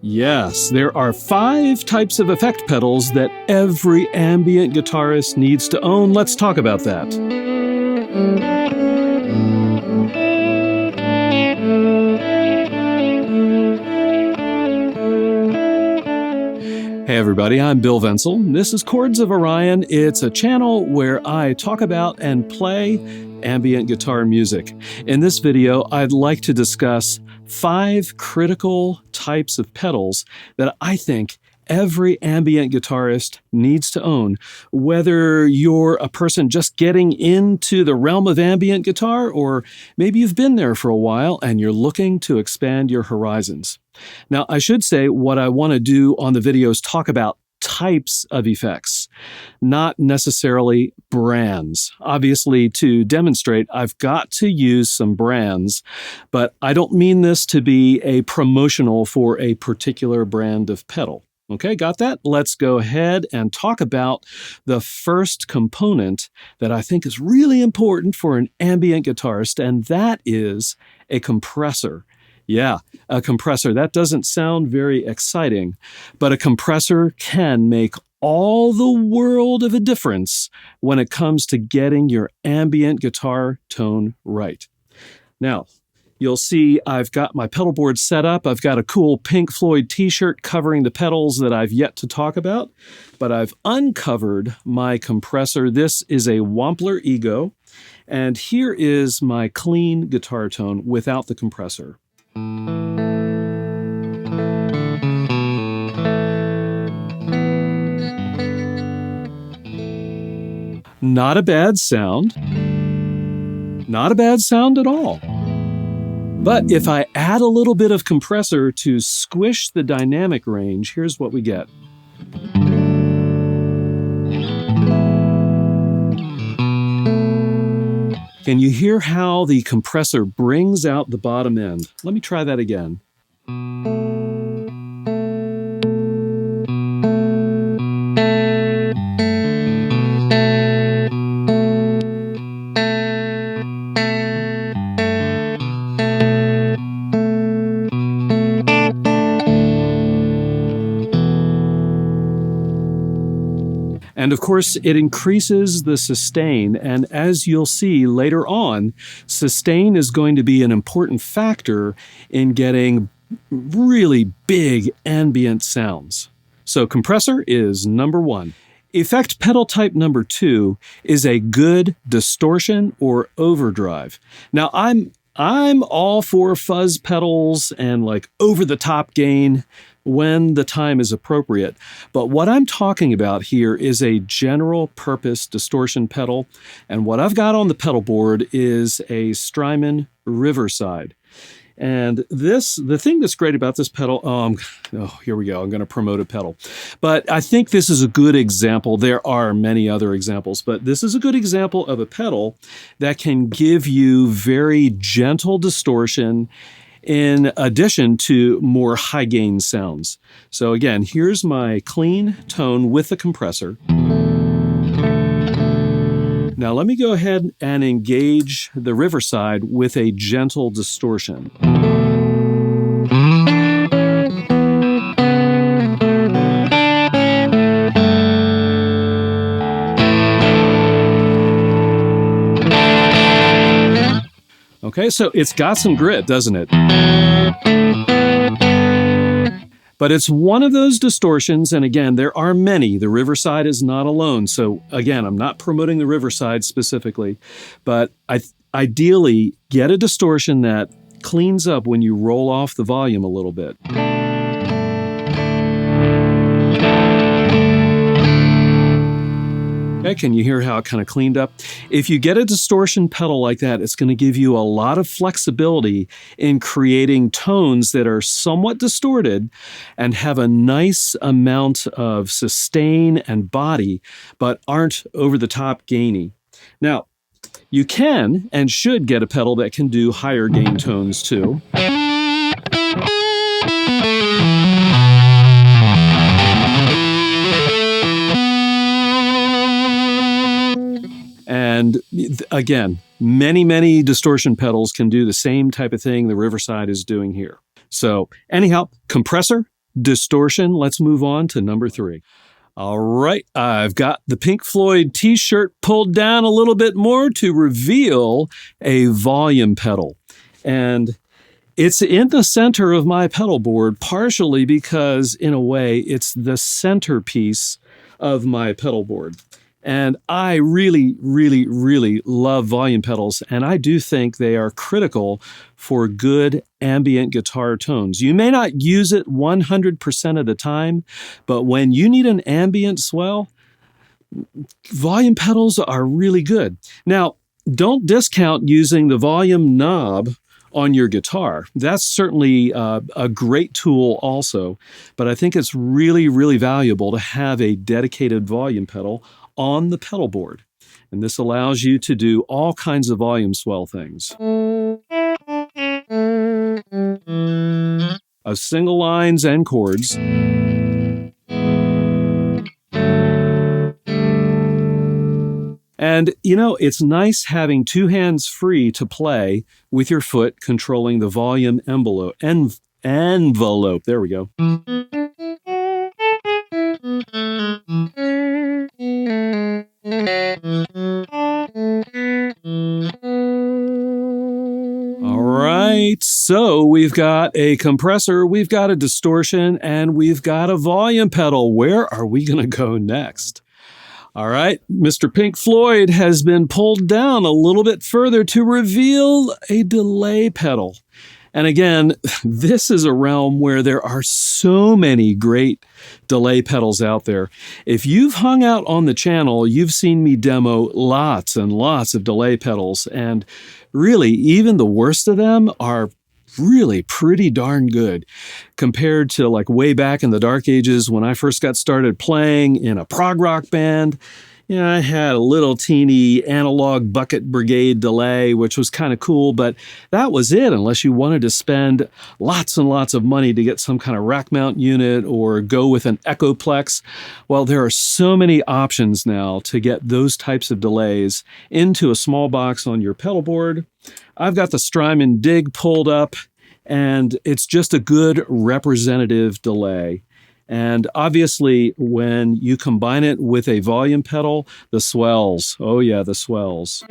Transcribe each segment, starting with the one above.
Yes, there are 5 types of effect pedals that every ambient guitarist needs to own. Let's talk about that. Hey everybody, I'm Bill Vencil. This is Chords of Orion. It's a channel where I talk about and play ambient guitar music. In this video, I'd like to discuss 5 critical types of pedals that I think every ambient guitarist needs to own, whether you're a person just getting into the realm of ambient guitar, or maybe you've been there for a while and you're looking to expand your horizons. Now, I should say what I want to do on the video is talk about types of effects, not necessarily brands. Obviously, to demonstrate, I've got to use some brands, but I don't mean this to be a promotional for a particular brand of pedal. Okay, got that? Let's go ahead and talk about the first component that I think is really important for an ambient guitarist, and that is a compressor. Yeah, a compressor. That doesn't sound very exciting, but a compressor can make all the world of a difference when it comes to getting your ambient guitar tone right. Now, you'll see I've got my pedal board set up. I've got a cool Pink Floyd t-shirt covering the pedals that I've yet to talk about, but I've uncovered my compressor. This is a Wampler Ego, and here is my clean guitar tone without the compressor. Not a bad sound. Not a bad sound at all. But if I add a little bit of compressor to squish the dynamic range, here's what we get. Can you hear how the compressor brings out the bottom end? Let me try that again. And of course, it increases the sustain, and as you'll see later on, sustain is going to be an important factor in getting really big ambient sounds. So compressor is number 1. Effect pedal type number 2 is a good distortion or overdrive. Now, I'm all for fuzz pedals and like over-the-top gain when the time is appropriate. But what I'm talking about here is a general purpose distortion pedal. And what I've got on the pedal board is a Strymon Riverside. And the thing that's great about this pedal, here we go, I'm going to promote a pedal. But I think this is a good example. There are many other examples, but this is a good example of a pedal that can give you very gentle distortion in addition to more high gain sounds. So again, here's my clean tone with the compressor. Now let me go ahead and engage the Riverside with a gentle distortion. Okay, so it's got some grit, doesn't it? But it's one of those distortions, and again, there are many. The Riverside is not alone. So again, I'm not promoting the Riverside specifically, but ideally get a distortion that cleans up when you roll off the volume a little bit. Okay, can you hear how it kind of cleaned up? If you get a distortion pedal like that, it's going to give you a lot of flexibility in creating tones that are somewhat distorted and have a nice amount of sustain and body, but aren't over the top gainy. Now, you can and should get a pedal that can do higher gain tones too. And again, many distortion pedals can do the same type of thing the Riverside is doing here. So anyhow, compressor, distortion. Let's move on to number 3. All right, I've got the Pink Floyd t-shirt pulled down a little bit more to reveal a volume pedal. And it's in the center of my pedal board, partially because, in a way, it's the centerpiece of my pedal board. And I really, really, really love volume pedals, and I do think they are critical for good ambient guitar tones. You may not use it 100% of the time, but when you need an ambient swell, volume pedals are really good. Now, don't discount using the volume knob on your guitar. That's certainly a great tool also, but I think it's really, really valuable to have a dedicated volume pedal on the pedal board. And this allows you to do all kinds of volume swell things. Of single lines and chords. And, you know, it's nice having two hands free to play with your foot controlling the volume envelope. There we go. All right, so we've got a compressor, we've got a distortion, and we've got a volume pedal. Where are we going to go next? All right, Mr. Pink Floyd has been pulled down a little bit further to reveal a delay pedal. And again, this is a realm where there are so many great delay pedals out there. If you've hung out on the channel, you've seen me demo lots and lots of delay pedals. And really, even the worst of them are really pretty darn good compared to like way back in the dark ages when I first got started playing in a prog rock band. You know, I had a little teeny analog bucket brigade delay, which was kind of cool, but that was it unless you wanted to spend lots and lots of money to get some kind of rack mount unit or go with an Echoplex. Well, there are so many options now to get those types of delays into a small box on your pedal board. I've got the Strymon Dig pulled up, and it's just a good representative delay. And obviously, when you combine it with a volume pedal, the swells. Oh yeah, the swells.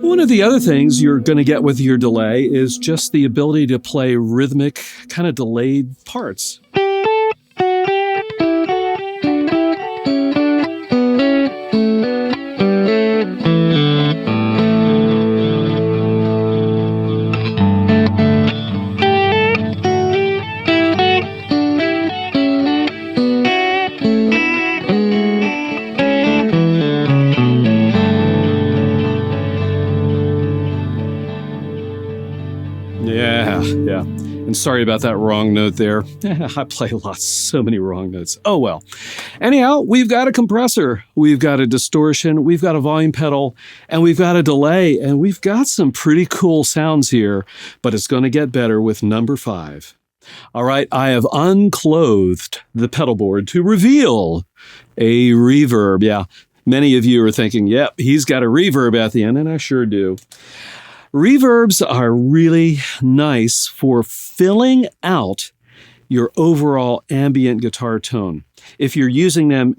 One of the other things you're going to get with your delay is just the ability to play rhythmic, kind of delayed parts. Yeah. And sorry about that wrong note there. I play so many wrong notes. Oh well. Anyhow, we've got a compressor, we've got a distortion, we've got a volume pedal, and we've got a delay, and we've got some pretty cool sounds here, but it's going to get better with number 5. All right, I have unclothed the pedal board to reveal a reverb. Yeah, many of you are thinking, yep, he's got a reverb at the end, and I sure do. Reverbs are really nice for filling out your overall ambient guitar tone if you're using them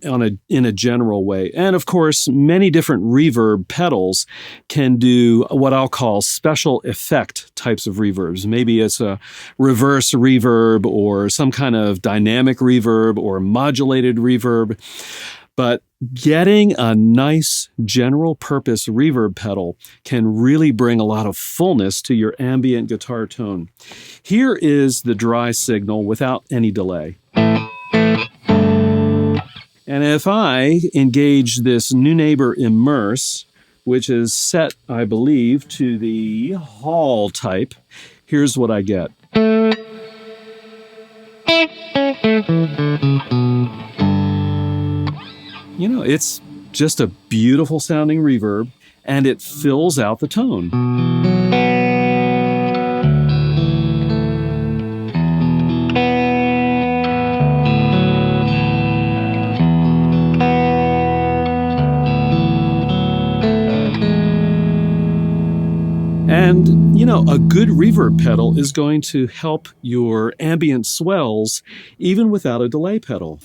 in a general way. And of course, many different reverb pedals can do what I'll call special effect types of reverbs. Maybe it's a reverse reverb or some kind of dynamic reverb or modulated reverb. But getting a nice general purpose reverb pedal can really bring a lot of fullness to your ambient guitar tone. Here is the dry signal without any delay. And if I engage this Neunaber Immerse, which is set, I believe, to the Hall type, here's what I get. You know, it's just a beautiful sounding reverb, and it fills out the tone. know, a good reverb pedal is going to help your ambient swells even without a delay pedal.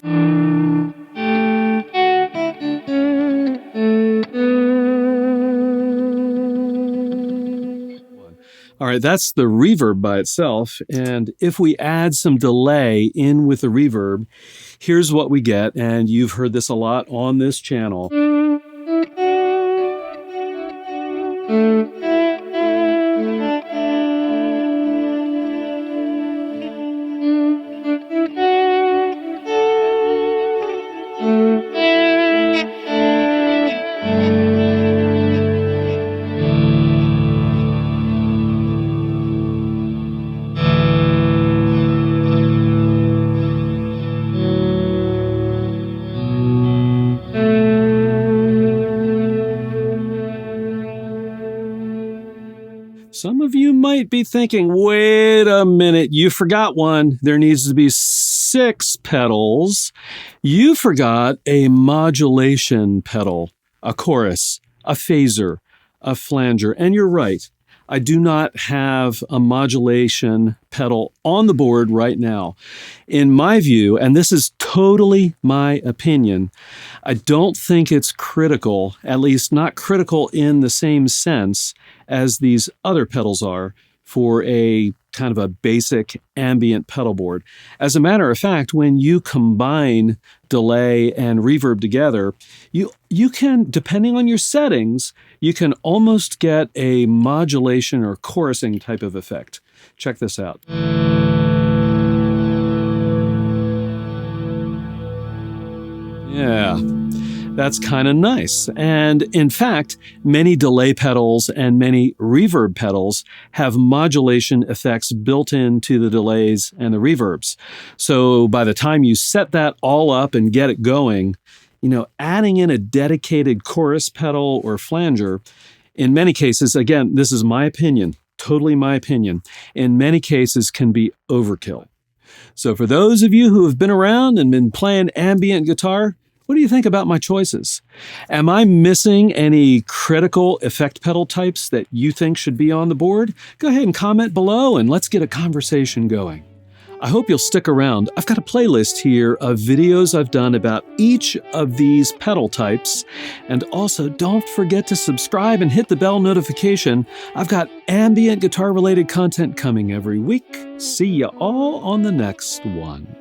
All right, that's the reverb by itself. And if we add some delay in with the reverb, here's what we get. And you've heard this a lot on this channel. Some of you might be thinking, wait a minute, you forgot one. There needs to be 6 pedals. You forgot a modulation pedal, a chorus, a phaser, a flanger. And you're right. I do not have a modulation pedal on the board right now. In my view, and this is totally my opinion, I don't think it's critical, at least not critical in the same sense as these other pedals are for a kind of a basic ambient pedal board. As a matter of fact, when you combine delay and reverb together, you can, depending on your settings, you can almost get a modulation or chorusing type of effect. Check this out. Yeah. That's kind of nice. And in fact, many delay pedals and many reverb pedals have modulation effects built into the delays and the reverbs. So by the time you set that all up and get it going, you know, adding in a dedicated chorus pedal or flanger, in many cases, again, this is my opinion, totally my opinion, in many cases can be overkill. So for those of you who have been around and been playing ambient guitar, what do you think about my choices? Am I missing any critical effect pedal types that you think should be on the board? Go ahead and comment below and let's get a conversation going. I hope you'll stick around. I've got a playlist here of videos I've done about each of these pedal types. And also, don't forget to subscribe and hit the bell notification. I've got ambient guitar-related content coming every week. See you all on the next one.